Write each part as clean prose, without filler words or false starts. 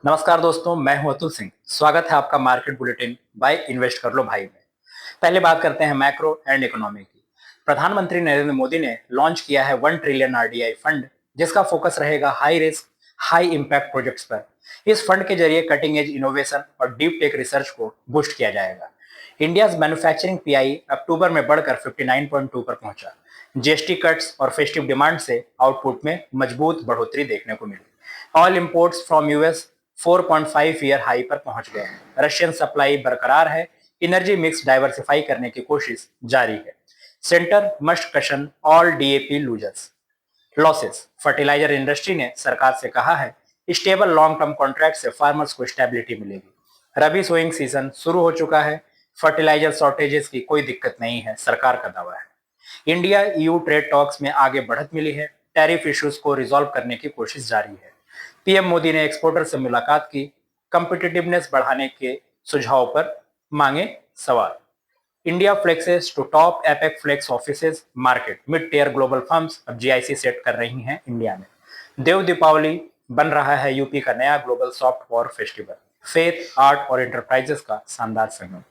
नमस्कार दोस्तों, मैं हूं अतुल सिंह। स्वागत है आपका मार्केट बुलेटिन बाय इन्वेस्ट कर लो भाई में। पहले बात करते हैं मैक्रो एंड इकोनॉमी की। प्रधानमंत्री नरेंद्र मोदी ने लॉन्च किया है 1 ट्रिलियन आरडीआई फंड, जिसका फोकस रहेगा high risk high impact projects पर। इस फंड के जरिए कटिंग एज इनोवेशन और डीप टेक रिसर्च को बूस्ट किया जाएगा। इंडियाज मैन्युफैक्चरिंग पीआई अक्टूबर में बढ़कर 59.2 पर पहुंचा। जीएसटी कट्स और फेस्टिव डिमांड से आउटपुट में मजबूत बढ़ोतरी देखने को मिली। Oil imports from US 4.5 year high पर पहुंच गए हैं। रशियन सप्लाई बरकरार है। एनर्जी मिक्स डाइवर्सिफाई करने की कोशिश जारी है। Centre must cushion all DAP losers losses. Fertiliser industry ने सरकार से कहा है स्टेबल लॉन्ग टर्म कॉन्ट्रैक्ट से फार्मर्स को स्टेबिलिटी मिलेगी। रबी सोइंग सीजन शुरू हो चुका है। फर्टिलाइजर शॉर्टेजेस की कोई दिक्कत नहीं है, सरकार का दावा है। इंडिया ईयू ट्रेड टॉक्स में आगे बढ़त मिली है। टैरिफ इश्यूज को रिजॉल्व करने की कोशिश जारी है। पीएम मोदी ने एक्सपोर्टर से मुलाकात की। कंपिटिटिवनेस बढ़ाने के सुझाव पर मांगे सवाल। India flexes to top APAC flex offices market. Mid tier global firms अब जीआईसी सेट कर रही हैं इंडिया में। देव दीपावली बन रहा है यूपी का नया global soft power festival. Faith art और एंटरप्राइजेस का शानदार संगम।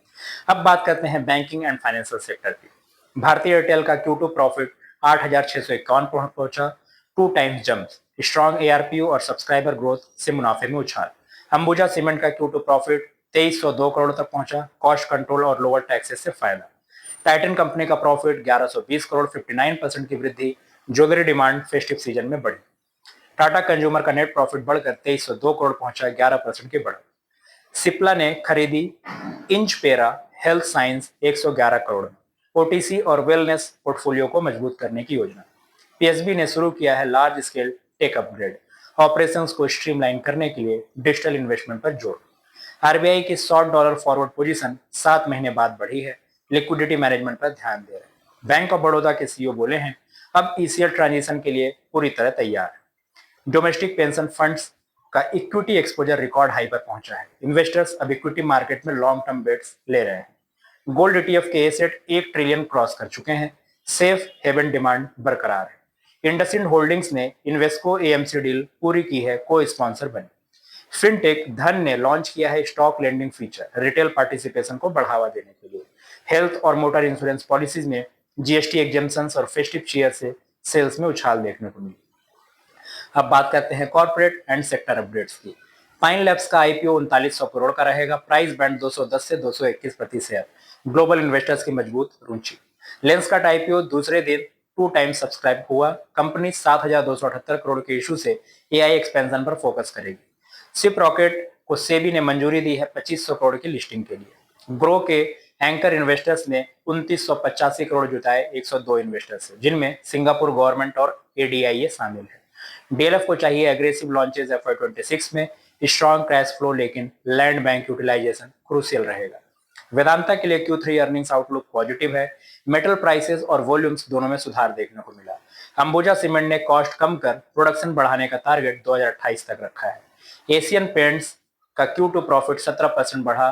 अब बात करते हैं बैंकिंग एंड फाइनेंशियल सेक्टर की। भारतीय एयरटेल का Q2 प्रॉफिट 8,651 पहुंचा, 2 टाइम्स जंप। स्ट्रॉन्ग एआरपीयू और सब्सक्राइबर ग्रोथ से मुनाफे में उछाल। अंबुजा सीमेंट का Q2 प्रॉफिट 2302 करोड़ तक पहुंचा, कॉस्ट कंट्रोल और लोअर टैक्सेस से फायदा। टाइटन कंपनी का प्रॉफिट 1120 करोड़, 59% की वृद्धि। ज्वेलरी डिमांड फेस्टिव सीजन में बढ़ी। टाटा कंज्यूमर का नेट प्रॉफिट बढ़कर 2302 करोड़ पहुंचा, 11% की बढ़त। सिप्ला ने खरीदी इंचपेरा हेल्थ साइंस 111 करोड़ में। ओटीसी और वेलनेस पोर्टफोलियो को मजबूत करने की योजना। पीएसबी ने शुरू किया है large scale tech upgrade. Operations को स्ट्रीमलाइन करने के लिए डिजिटल इन्वेस्टमेंट पर जोर। आरबीआई की $100 फॉरवर्ड पोजीशन 7 महीने बाद बढ़ी है। लिक्विडिटी मैनेजमेंट पर ध्यान दे रहे हैं। बैंक ऑफ बड़ौदा के सीईओ बोले हैं अब ईसीएल ट्रांजिशन के लिए पूरी तरह तैयार है। डोमेस्टिक पेंशन फंड्स का इक्विटी एक्सपोजर रिकॉर्ड हाई पर पहुंचा है। इन्वेस्टर्स अब इक्विटी मार्केट में लॉन्ग टर्म बेट्स ले रहे हैं। गोल्ड ईटीएफ के एसेट 1 ट्रिलियन क्रॉस कर चुके हैं। सेफ हेवन डिमांड बरकरार है। इंडसइंड होल्डिंग्स ने इन्वेस्को एएमसी डील पूरी की है, को स्पॉन्सर बने। फिनटेक धन ने लॉन्च किया है stock lending feature, retail participation को बढ़ावा देने के लिए। हेल्थ और मोटर इंश्योरेंस पॉलिसीज में जीएसटी एग्जेम्पशंस और फेस्टिव शेयर से सेल्स में उछाल देखने को मिली। अब बात करते हैं कॉर्पोरेट एंड सेक्टर अपडेट्स की। पाइन लैब्स का आईपीओ 3900 करोड़ का रहेगा। प्राइस बैंड 210 से 221 प्रति शेयर। ग्लोबल इन्वेस्टर्स की मजबूत रुचि। लेंसकार्ट आईपीओ दूसरे दिन 2 टाइम्स सब्सक्राइब हुआ। कंपनी 7,278 करोड़ के इशू से एआई एक्सपेंशन पर फोकस करेगी। सिप रॉकेट को सेबी ने मंजूरी दी है 2500 करोड़ की लिस्टिंग के लिए। ग्रो के एंकर इन्वेस्टर्स ने 2985 करोड़ जुटाए 102 इन्वेस्टर्स से, जिनमें सिंगापुर गवर्नमेंट और एडीआईए शामिल है। डीएलएफ को चाहिए एग्रेसिव लॉन्चेस FY26 में। स्ट्रॉन्ग कैश फ्लो लेकिन लैंड बैंक यूटिलाइजेशन क्रूशियल रहेगा। वेदांता के लिए Q3 अर्निंग्स आउटलुक पॉजिटिव है। मेटल प्राइसेस और वॉल्यूम्स दोनों में सुधार देखने को मिला। अंबुजा सीमेंट ने कॉस्ट कम कर प्रोडक्शन बढ़ाने का टारगेट 2028 तक रखा है। एशियन पेंट्स का Q2 प्रॉफिट 17% बढ़ा।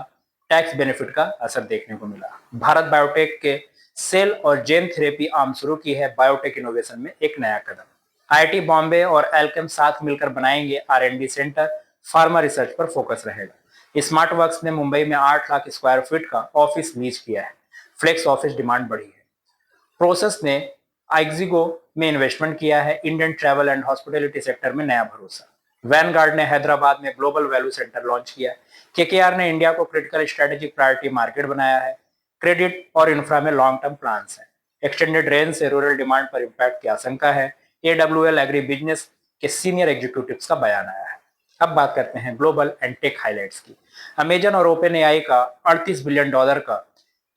टैक्स बेनिफिट का असर देखने को मिला। भारत बायोटेक के सेल और जेन थेरेपी आर्म शुरू की है। बायोटेक इनोवेशन में एक नया कदम। आईआईटी बॉम्बे और एल्केम साथ मिलकर बनाएंगे आर&डी सेंटर। फार्मा रिसर्च पर फोकस रहेगा। स्मार्ट वर्क्स ने मुंबई में 8 लाख स्क्वायर फीट का ऑफिस लीज किया है। फ्लेक्स ऑफिस डिमांड बढ़ी है। प्रोसेस ने आइक्जिगो में इन्वेस्टमेंट किया है। Indian travel and hospitality sector में नया भरोसा। वैनगार्ड ने हैदराबाद में ग्लोबल वैल्यू सेंटर लॉन्च किया है। केकेआर ने इंडिया को क्रिटिकल स्ट्रेटेजिक प्रायोरिटी मार्केट बनाया है। क्रेडिट और इंफ्रा में लॉन्ग टर्म प्लान्स हैं। एक्सटेंडेड रेंज से रूरल डिमांड पर इंपैक्ट की आशंका है। एडब्ल्यूएल एग्री बिजनेस के सीनियर एग्जीक्यूटिव्स का बयान आया है। अब बात करते हैं ग्लोबल एंड टेक हाइलाइट्स की। अमेजन और ओपन एआई का $38 बिलियन का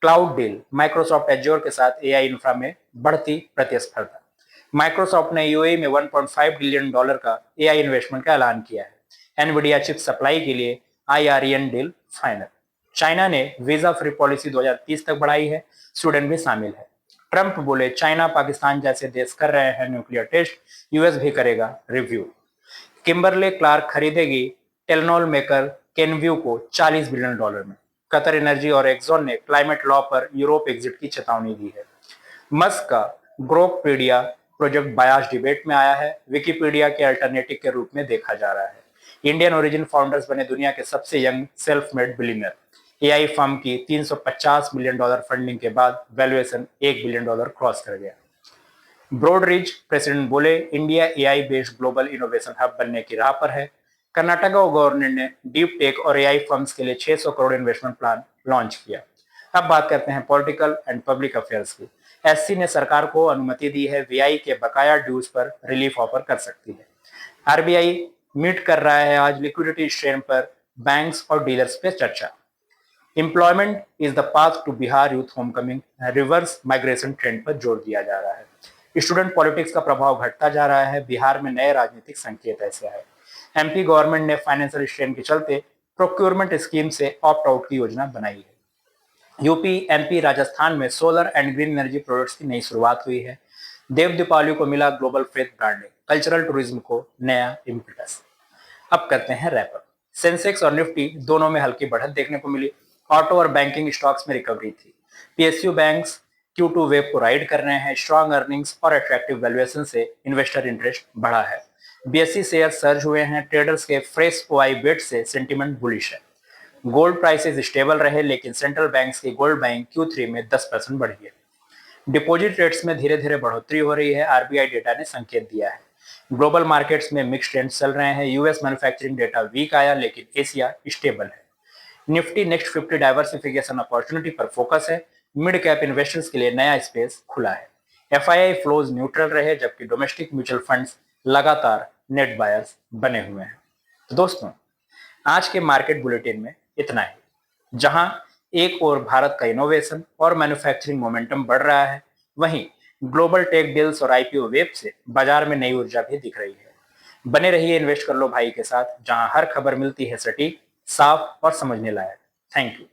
क्लाउड डील। माइक्रोसॉफ्ट एज्योर के साथ एआई इंफ्रा में बढ़ती प्रतिस्पर्धा। माइक्रोसॉफ्ट ने यूएई में $1.5 बिलियन का एआई इन्वेस्टमेंट का ऐलान किया है। एनवीडिया चिप सप्लाई के लिए आईआरईएन डील फाइनल। चाइना ने वीजा फ्री पॉलिसी 2030 तक बढ़ाई है। स्वीडन भी शामिल है। ट्रंप बोले चाइना पाकिस्तान जैसे देश कर रहे हैं न्यूक्लियर टेस्ट, यूएस भी करेगा रिव्यू। किम्बरले क्लार्क खरीदेगी टेलनॉल मेकर केनव्यू को $40 बिलियन में। कतर एनर्जी और एक्सॉन ने क्लाइमेट लॉ पर यूरोप एग्जिट की चेतावनी दी है। मस्क का ग्रोकपीडिया प्रोजेक्ट बायास डिबेट में आया है। विकिपीडिया के अल्टरनेटिव के रूप में देखा जा रहा है। इंडियन ओरिजिन फाउंडर्स बने दुनिया के सबसे young self made billionaire. AI firm की $350 मिलियन फंडिंग के बाद वैल्यूएशन $1 बिलियन क्रॉस कर गया। ब्रॉड रिज प्रेसिडेंट बोले, India AI based global innovation hub बनने की राह पर है। कर्नाटक गवर्नमेंट ने डीप टेक और एआई फर्म्स के लिए 600 करोड़ इन्वेस्टमेंट प्लान लॉन्च किया। अब बात करते हैं पॉलिटिकल एंड पब्लिक अफेयर्स की। एससी ने सरकार को अनुमति दी है, वीआई के बकाया ड्यूज पर रिलीफ ऑफर कर सकती है। आरबीआई मीट कर रहा है आज लिक्विडिटी स्ट्रेन पर बैंक्स और डीलर्स पे चर्चा। Employment is the path to Bihar youth homecoming, reverse migration trend पर जोर दिया जा रहा है। स्टूडेंट पॉलिटिक्स का प्रभाव घटता जा रहा है, बिहार में नए राजनीतिक संकेत ऐसे आए। एमपी गवर्नमेंट ने फाइनेंशियल स्ट्रेन के चलते प्रोक्योरमेंट स्कीम से ऑप्ट आउट की योजना बनाई है। यूपी, एमपी, राजस्थान में solar and green energy products की नई शुरुआत हुई है। देव दीपावली को मिला global faith branding, cultural tourism को नया इम्पेटस। अब करते हैं रैपअप। सेंसेक्स और निफ्टी दोनों में हल्की बढ़त देखने को मिली। ऑटो और बैंकिंग स्टॉक्स में रिकवरी थी। पीएसयू बैंक्स Q2 वेव को राइड कर रहे हैं। स्ट्रॉन्ग अर्निंग्स और अट्रैक्टिव वैल्यूएशन से इन्वेस्टर इंटरेस्ट बढ़ा है। बीएसई शेयर सर्ज हुए हैं। ट्रेडर्स के फ्रेश ओआई बेट से सेंटीमेंट बुलिश है। गोल्ड प्राइसेस स्टेबल रहे, लेकिन सेंट्रल बैंक्स की गोल्ड बाइंग Q3 में 10% बढ़ी है। डिपॉजिट रेट्स में धीरे धीरे बढ़ोतरी हो रही है, आरबीआई डेटा ने संकेत दिया है। ग्लोबल मार्केट्स में मिक्स ट्रेंड्स चल रहे हैं। यूएस मैन्युफैक्चरिंग डेटा वीक आया, लेकिन एशिया स्टेबल है। निफ्टी नेक्स्ट 50 डाइवर्सिफिकेशन अपॉर्चुनिटी पर फोकस है। मिड कैप इन्वेस्टर्स के लिए नया स्पेस खुला है। एफआईआई फ्लोज न्यूट्रल रहे, जबकि डोमेस्टिक म्यूचुअल फंड्स लगातार नेट बायर्स बने हुए हैं। तो दोस्तों, आज के मार्केट बुलेटिन में इतना ही। जहां एक ओर भारत का इनोवेशन और मैन्युफैक्चरिंग मोमेंटम बढ़ रहा है, वहीं ग्लोबल टेक डील्स और आईपीओ वेव से बाजार में नई ऊर्जा भी दिख रही है। बने रहिए इन्वेस्ट कर लो भाई के साथ, जहां हर खबर मिलती है सटीक, साफ और समझने लायक। Thank you.